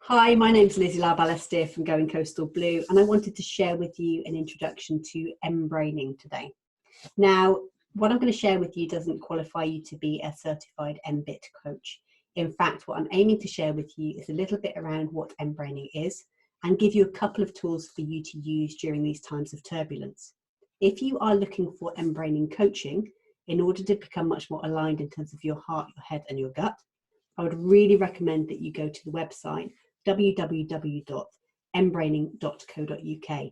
Hi, my name's Lizzie Balestier from Going Coastal Blue, and I wanted to share with you an introduction to mBraining today. Now, what I'm going to share with you doesn't qualify you to be a certified mBIT coach. In fact, what I'm aiming to share with you is a little bit around what mBraining is and give you a couple of tools for you to use during these times of turbulence. If you are looking for mBraining coaching in order to become much more aligned in terms of your heart, your head, and your gut, I would really recommend that you go to the website www.mbraining.co.uk.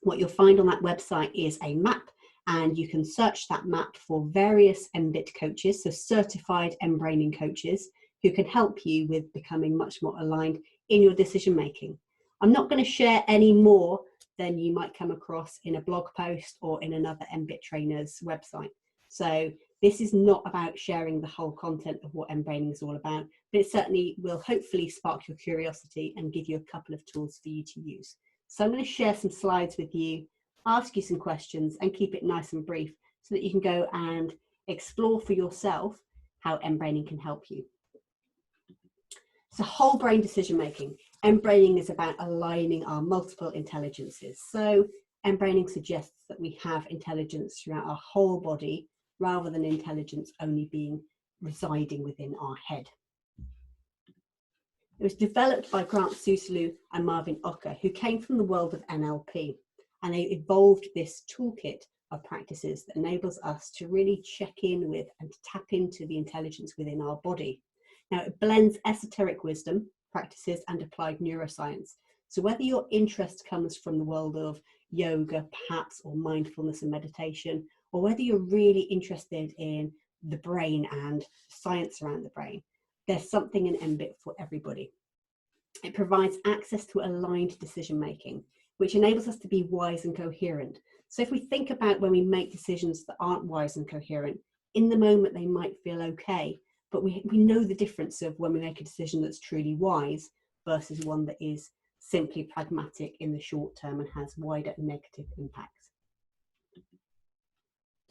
What you'll find on that website is a map, and you can search that map for various mBIT coaches, so certified mBraining coaches, who can help you with becoming much more aligned in your decision making. I'm not going to share any more than you might come across in a blog post or in another mBIT trainer's website. So this is not about sharing the whole content of what mBraining is all about, but it certainly will hopefully spark your curiosity and give you a couple of tools for you to use. So I'm going to share some slides with you, ask you some questions, and keep it nice and brief so that you can go and explore for yourself how mBraining can help you. So whole brain decision making. mBraining is about aligning our multiple intelligences. So mBraining suggests that we have intelligence throughout our whole body, rather than intelligence only being residing within our head. It was developed by Grant Suselu and Marvin Ocker, who came from the world of NLP, and they evolved this toolkit of practices that enables us to really check in with and to tap into the intelligence within our body. Now, it blends esoteric wisdom practices and applied neuroscience. So whether your interest comes from the world of yoga, perhaps, or mindfulness and meditation, or whether you're really interested in the brain and science around the brain, there's something in mBIT for everybody. It provides access to aligned decision making, which enables us to be wise and coherent. So if we think about when we make decisions that aren't wise and coherent, in the moment they might feel okay, but we know the difference of when we make a decision that's truly wise versus one that is simply pragmatic in the short term and has wider negative impacts.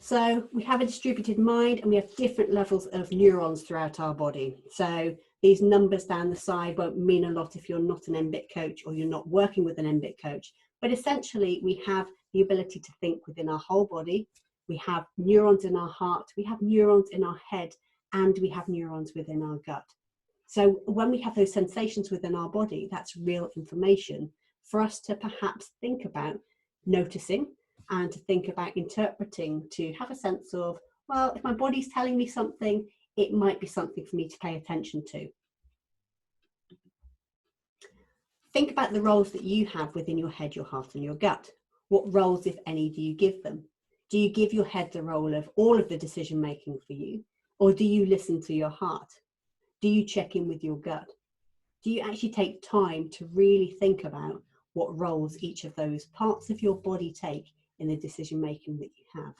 So we have a distributed mind, and we have different levels of neurons throughout our body. So these numbers down the side won't mean a lot if you're not an mBIT coach or you're not working with an mBIT coach. But essentially, we have the ability to think within our whole body. We have neurons in our heart, we have neurons in our head, and we have neurons within our gut. So when we have those sensations within our body, that's real information for us to perhaps think about noticing and to think about interpreting, to have a sense of, well, if my body's telling me something, it might be something for me to pay attention to. Think about the roles that you have within your head, your heart, and your gut. What roles, if any, do you give them? Do you give your head the role of all of the decision making for you, or do you listen to your heart? Do you check in with your gut? Do you actually take time to really think about what roles each of those parts of your body take in the decision making that you have?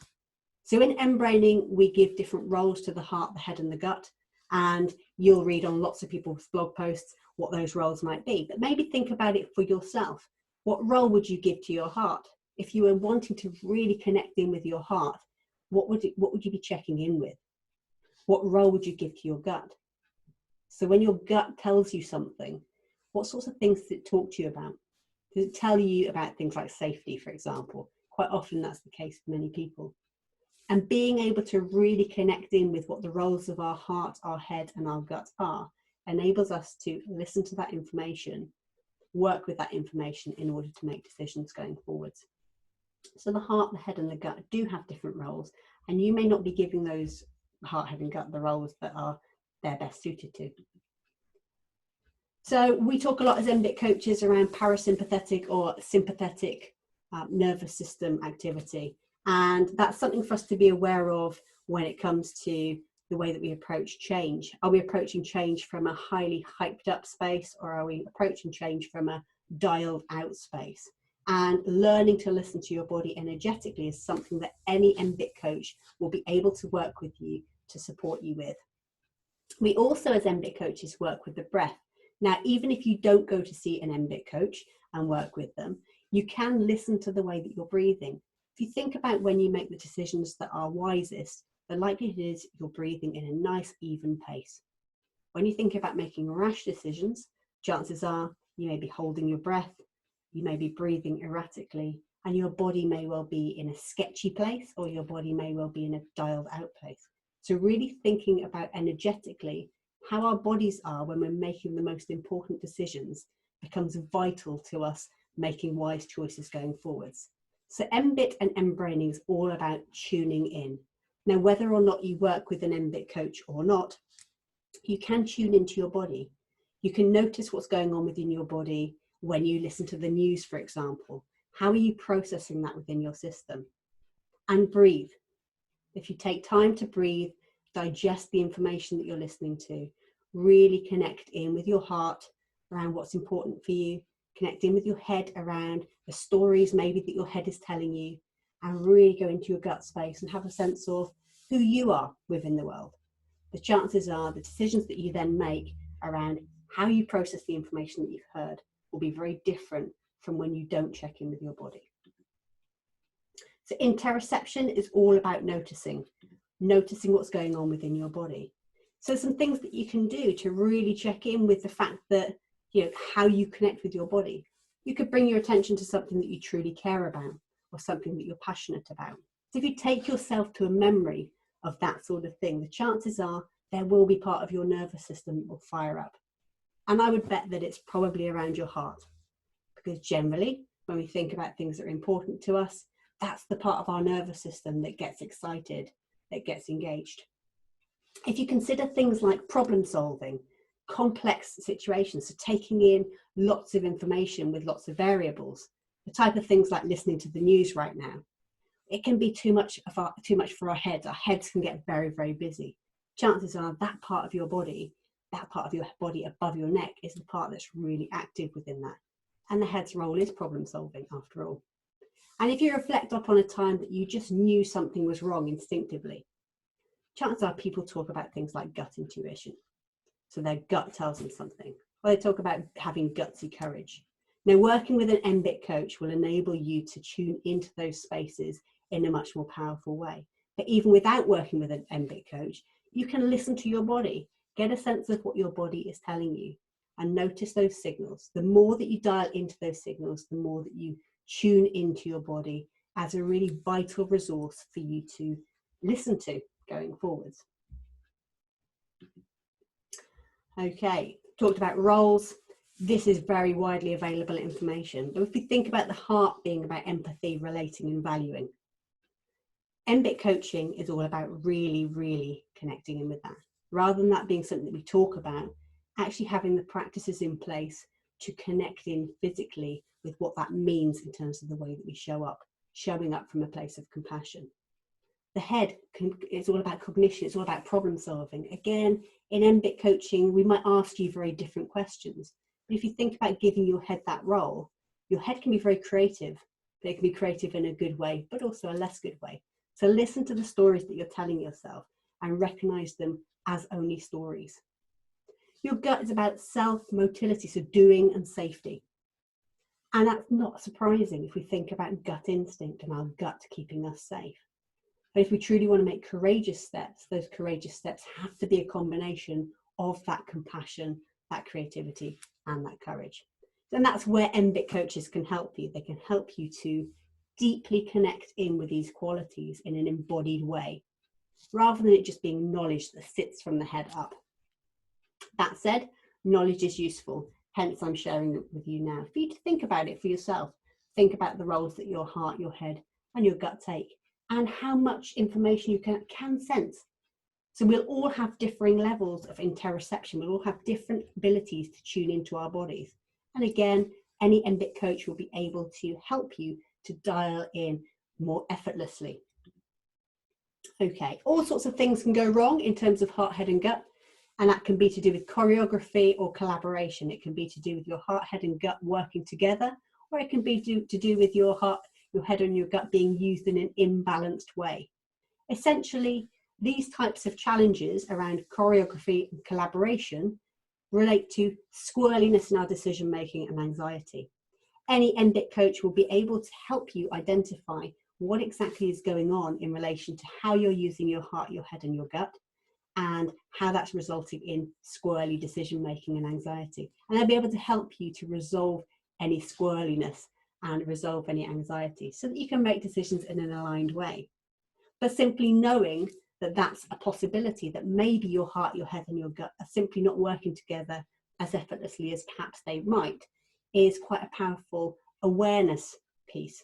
So in mBraining, we give different roles to the heart, the head, and the gut, and you'll read on lots of people's blog posts what those roles might be. But maybe think about it for yourself. What role would you give to your heart? If you were wanting to really connect in with your heart, what would you be checking in with? What role would you give to your gut? So when your gut tells you something, what sorts of things does it talk to you about? Does it tell you about things like safety, for example? Quite often that's the case for many people. And being able to really connect in with what the roles of our heart, our head, and our gut are enables us to listen to that information, work with that information in order to make decisions going forwards. So the heart, the head, and the gut do have different roles, and you may not be giving those heart, head, and gut the roles that are they're best suited to. So we talk a lot as mBIT coaches around parasympathetic or sympathetic nervous system activity. And that's something for us to be aware of when it comes to the way that we approach change. Are we approaching change from a highly hyped up space, or are we approaching change from a dialed out space? And learning to listen to your body energetically is something that any mBIT coach will be able to work with you to support you with. We also, as mBIT coaches, work with the breath. Now, even if you don't go to see an mBIT coach and work with them, you can listen to the way that you're breathing. If you think about when you make the decisions that are wisest, the likelihood is you're breathing in a nice, even pace. When you think about making rash decisions, Chances are you may be holding your breath, you may be breathing erratically, and your body may well be in a sketchy place, or your body may well be in a dialed out place. So really thinking about energetically how our bodies are when we're making the most important decisions becomes vital to us making wise choices going forwards. So mBIT and mBraining is all about tuning in. Now, whether or not you work with an mBIT coach or not, you can tune into your body. You can notice what's going on within your body when you listen to the news, for example. How are you processing that within your system? And breathe. If you take time to breathe, digest the information that you're listening to, really connect in with your heart around what's important for you, connect in with your head around the stories maybe that your head is telling you, and really go into your gut space and have a sense of who you are within the world. The chances are the decisions that you then make around how you process the information that you've heard will be very different from when you don't check in with your body. So interoception is all about noticing what's going on within your body. So some things that you can do to really check in with the fact that, how you connect with your body. You could bring your attention to something that you truly care about, or something that you're passionate about. So if you take yourself to a memory of that sort of thing, the chances are there will be part of your nervous system that will fire up. And I would bet that it's probably around your heart, because generally when we think about things that are important to us, that's the part of our nervous system that gets excited, that gets engaged. If you consider things like problem solving, complex situations, so taking in lots of information with lots of variables, the type of things like listening to the news right now, it can be too much for our heads. Our heads can get very, very busy. Chances are that part of your body, that part of your body above your neck, is the part that's really active within that. And the head's role is problem solving after all. And if you reflect upon a time that you just knew something was wrong instinctively, chances are people talk about things like gut intuition. So their gut tells them something. Or they talk about having gutsy courage. Now, working with an mBIT coach will enable you to tune into those spaces in a much more powerful way. But even without working with an mBIT coach, you can listen to your body, get a sense of what your body is telling you, and notice those signals. The more that you dial into those signals, the more that you tune into your body as a really vital resource for you to listen to going forwards. Okay, talked about roles. This is very widely available information. But if we think about the heart being about empathy, relating and valuing, mBIT coaching is all about really, really connecting in with that. Rather than that being something that we talk about, actually having the practices in place to connect in physically with what that means in terms of the way that we show up, showing up from a place of compassion. The head is all about cognition, it's all about problem solving. Again, in mBIT coaching, we might ask you very different questions. But if you think about giving your head that role, your head can be very creative, but it can be creative in a good way, but also a less good way. So listen to the stories that you're telling yourself and recognize them as only stories. Your gut is about self-motility, so doing and safety. And that's not surprising if we think about gut instinct and our gut keeping us safe. But if we truly want to make courageous steps, those courageous steps have to be a combination of that compassion, that creativity, and that courage. And that's where mBIT coaches can help you. They can help you to deeply connect in with these qualities in an embodied way, rather than it just being knowledge that sits from the head up. That said, knowledge is useful. Hence, I'm sharing it with you now for you to think about it for yourself. Think about the roles that your heart, your head, and your gut take, and how much information you can sense. So we'll all have differing levels of interoception. We'll all have different abilities to tune into our bodies. And again, any mBIT coach will be able to help you to dial in more effortlessly. Okay, all sorts of things can go wrong in terms of heart, head, and gut. And that can be to do with choreography or collaboration. It can be to do with your heart, head, and gut working together, or it can be to do with your heart, your head, and your gut being used in an imbalanced way. Essentially, these types of challenges around choreography and collaboration relate to squirreliness in our decision making and anxiety. Any mBIT coach will be able to help you identify what exactly is going on in relation to how you're using your heart, your head, and your gut, and how that's resulting in squirrely decision making and anxiety. And they'll be able to help you to resolve any squirreliness and resolve any anxiety so that you can make decisions in an aligned way. But simply knowing that that's a possibility, that maybe your heart, your head and your gut are simply not working together as effortlessly as perhaps they might, is quite a powerful awareness piece.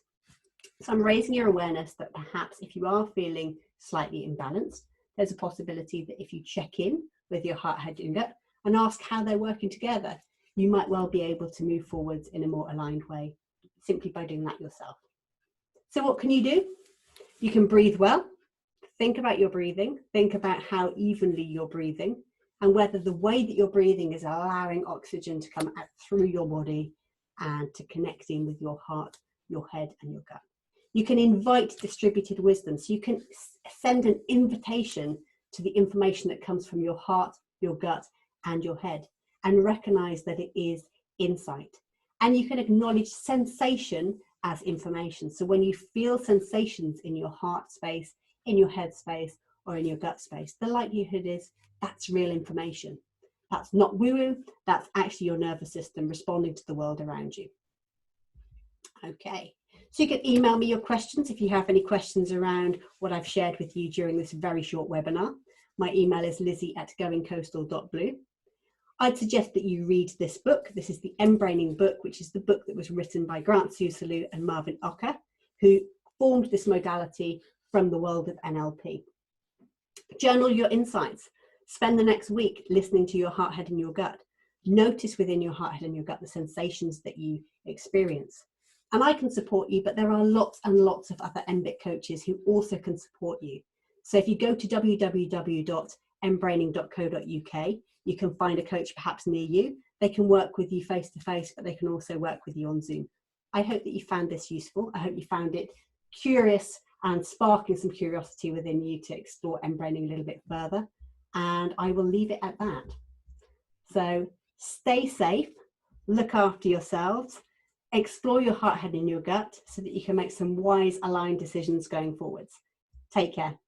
So I'm raising your awareness that perhaps if you are feeling slightly imbalanced, there's a possibility that if you check in with your heart, head and gut and ask how they're working together, you might well be able to move forwards in a more aligned way, simply by doing that yourself. So what can you do? You can breathe well. Think about your breathing. Think about how evenly you're breathing and whether the way that you're breathing is allowing oxygen to come out through your body and to connect in with your heart, your head and your gut. You can invite distributed wisdom. So you can send an invitation to the information that comes from your heart, your gut and your head, and recognize that it is insight. And you can acknowledge sensation as information. So when you feel sensations in your heart space, in your head space, or in your gut space, the likelihood is that's real information. That's not woo-woo, that's actually your nervous system responding to the world around you. Okay, so you can email me your questions if you have any questions around what I've shared with you during this very short webinar. My email is lizzie@goingcoastal.blue. I'd suggest that you read this book. This is the mBraining book, which is the book that was written by Grant Susalu and Marvin Ocker, who formed this modality from the world of NLP. Journal your insights. Spend the next week listening to your heart, head and your gut. Notice within your heart, head and your gut the sensations that you experience. And I can support you, but there are lots and lots of other mBIT coaches who also can support you. So if you go to www.mbraining.co.uk, you can find a coach perhaps near you. They can work with you face to face, but they can also work with you on Zoom. I hope that you found this useful. I hope you found it curious and sparking some curiosity within you to explore mBraining a little bit further. And I will leave it at that. So stay safe, look after yourselves, explore your heart, head and your gut so that you can make some wise, aligned decisions going forwards. Take care.